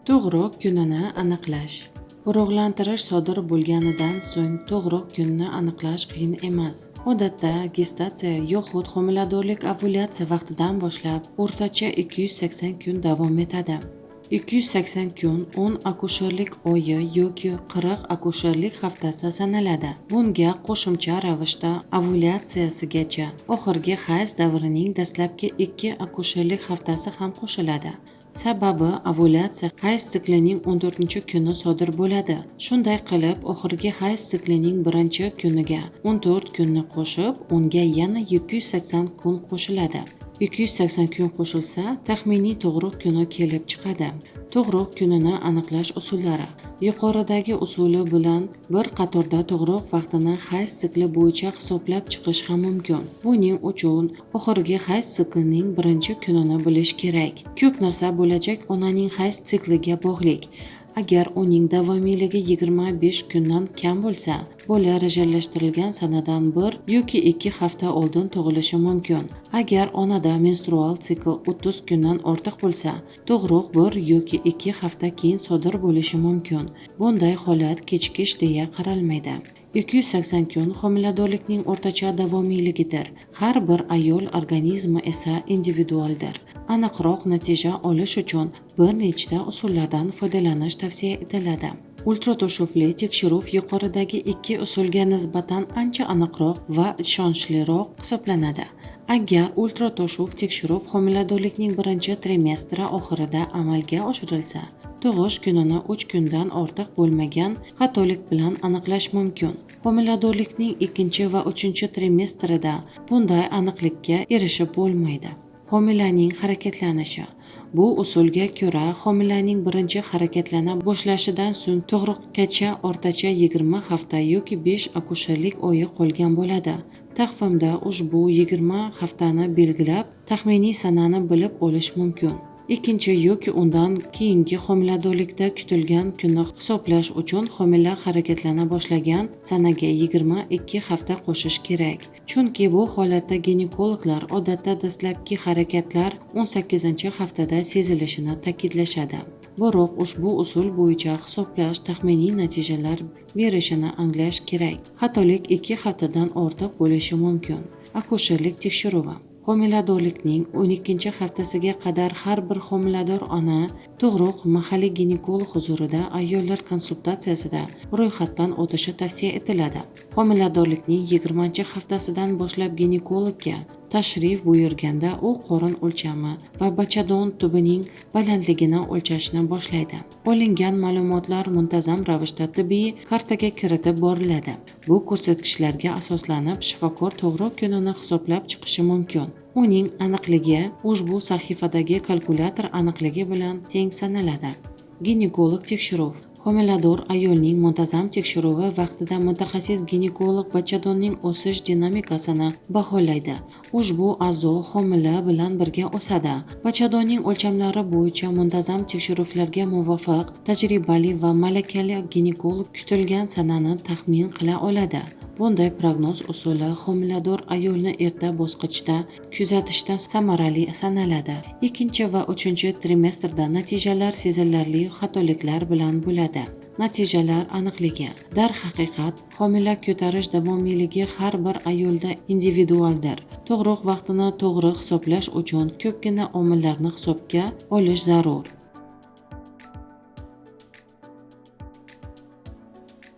Tug'ruq kunini aniqlash. Urug'lantirish sodir bo'lganidan so'ng tug'ruq kunini aniqlash qiyin emas. Odatda gestatsiya yoxud homiladorlik ovulyatsiya vaqtidan boshlab o'rtacha 280 kun davom etadi. 280 kun 10 akusherlik oyi yoki 40 akusherlik haftasi sanaladi. Bunga qo'shimcha ravishda ovulyatsiyasigacha oxirgi hayz davrining dastlabki 2 akusherlik haftasi ham qo'shiladi. Sababi ovulyatsiya hayz siklining 14-kuni sodir bo'ladi. Shunday qilib, oxirgi hayz siklining 1-kuniga 14 kunni qo'shib, unga yana 280 kun qo'shiladi. 280 kun qo'shilsa, taxminiy tug'ruq kuni kelib chiqadi. Tug'ruq kunini aniqlash usullari. Yuqoridagi usuli bilan bir qatorda tug'ruq vaqtini hayz sikli bo'yicha hisoblab chiqish ham mumkin. Buning uchun oxirgi hayz siklining 1-kunini bilish kerak. Ko'p narsa bo'lajak onaning hayz sikliga bog'liq. Agar uning davomiyligi 25 kundan kam bo'lsa, bola rejalashtirilgan sanadan 1 yoki 2 hafta oldin tug'ilishi mumkin. Agar onada menstrual sikl 30 kundan ortiq bo'lsa, tug'ruq 1 yoki 2 hafta keyin sodir bo'lishi mumkin. Bunday holat kechikish deya qaralmaydi. 280 kun homiladorlikning o'rtacha davomiyligidir. Har bir ayol organizmi esa individualdir. Aniqroq natija olish uchun bir nechta usullardan foydalanish tavsiya etiladi. Ultratoshufli tekshiruv yuqoridagi 2 usulga nisbatan ancha aniqroq va ishonchliroq hisoblanadi. Agar ultratoshuv tekshiruv homiladorlikning 1-trimestri oxirida amalga oshirilsa, tug'ish kunini 3 kundan ortiq bo'lmagan xatolik bilan aniqlash mumkin. Homiladorlikning 2 va 3-trimestrida bunday aniqlikka erishib bo'lmaydi. Homilaning harakatlanishi. Bu usulga ko'ra, homilaning birinchi harakatlana boshlashidan so'ng tug'ruqgacha o'rtacha 20 hafta yoki 5 akusherlik oyi qolgan bo'ladi. Taqvimda ushbu 20 haftani belgilab, taxminiy sanani bilib olish mumkin. Ikkinchi yoki undan keyingi homiladorlikda kutilgan kunni hisoblash uchun homila harakatlana boshlagan sanaga 22 hafta qo'shish kerak. Chunki bu holatda ginekologlar odatda dastlabki harakatlar 18-haftada sezilishini ta'kidlashadi. Biroq ushbu usul bo'yicha hisoblash taxminiy natijalar berishini anglash kerak. Xatolik 2 haftadan ortiq bo'lishi mumkin. Akusherlik tekshiruvi. Homiladorlikning 12-haftasiga qadar har bir homilador ona tug'ruq mahalliy ginekolog huzurida ayollar konsultatsiyasida ro'yxatdan o'tishi tavsiya etiladi. Homiladorlikning 20-haftasidan boshlab ginekologga tashrif buyurganda u qorin o'lchami va bachadon tubining balandligini o'lchashni boshlaydi. Olingan ma'lumotlar muntazam ravishda tibbiy kartaga kiritib boriladi. Bu ko'rsatkichlarga asoslanib shifokor tug'ruq kunini hisoblab chiqishi mumkin. Uning aniqligi ushbu sahifadagi kalkulyator aniqligi bilan teng sanaladi. Ginekolog tekshiruv. Homilador ayolning muntazam tekshiruvi vaqtida mutaxassis ginekolog bachadonning o'sish dinamikasini baholaydi. Ushbu a'zo homila bilan birga o'sadi. Bachadonning o'lchamlari bo'yicha muntazam tekshiruvlarga muvofiq tajribali va malakali ginekolog kutilgan sanani taxmin qila oladi. Bunday prognoz usuli homilador ayolni erta bosqichda kuzatishda samarali sanaladi. 2 va 3-trimestrda natijalar sezilarli xatoliklar bilan bo'ladi. Natijalar aniqligi. Darhaqiqat, homila ko'tarish davomiyligi har bir ayolda individualdir. Tug'ruq vaqtini to'g'ri hisoblash uchun ko'pgina omillarni hisobga olish zarur.